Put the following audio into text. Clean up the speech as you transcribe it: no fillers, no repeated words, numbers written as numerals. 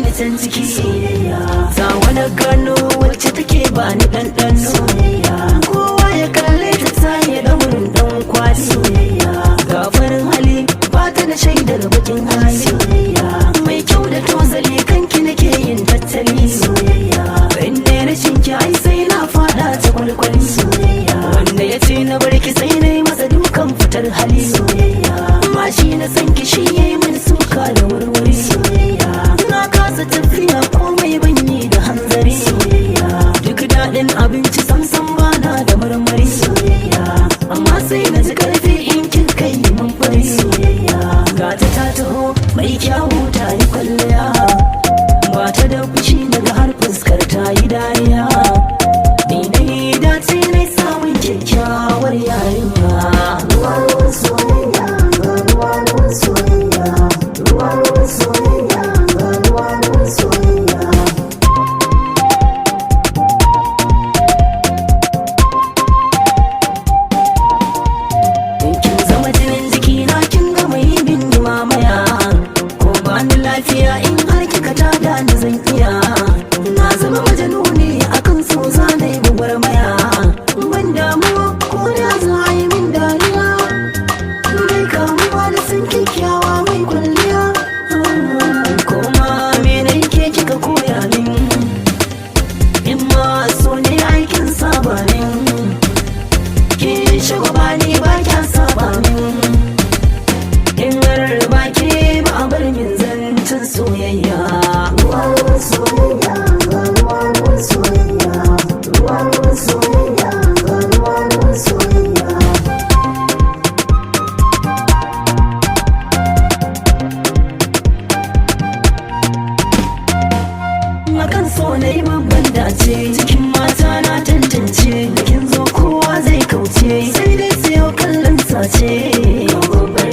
ni can ciki ta wani gano wacce take bani ɗanɗano kowa ya kalle ta tsaye da wurin ɗan kwali ga farin hali ba ta da shaidar bakin hali mai kyau da tozali kanki nake yin tattali inda rashin ki ai sai na fada ta kwalkwali wanda ya ce na barki sai na yi masa dukan fitar hali ma shi na san ki shi ya yi mini suka da warware na kasa tafiya komai banyi da hanzari duk daɗin abinci samsam bana da marmari amma sai na ji karfi in kin kai mun fari gata ta taho mai kyawu ta yi kwalliya ba ta da fushi daga har fuskar ta yi dariya ni dai dace na samun kyakkyawar yarinya ruwan soyayya ga ruwan soyayya ruwan soyayya ga ruwan soyayya kin zama jinin jikina kin gama yi min mamaya ko ba ni lafiya in har kika tada ni zan iya na zama majanuni akan so zanai gwagwarmaya ban damu ko da za a yi min dariya dai kamuwa da san kyakkyawa mai kwalliya koma mene ke kika koya min in ma so ne aikin saba min ke shagwaba ne ba kya saba min in ba ke ba a bar min zancen soyayya ruwan soyayya ga ruwan soyayya ruwan soyayya ga ruwan soyayya akan so na yi babban dace cikin mata na tantance da kin zo kowa zai kauce sai dai sayo kallon sace babbar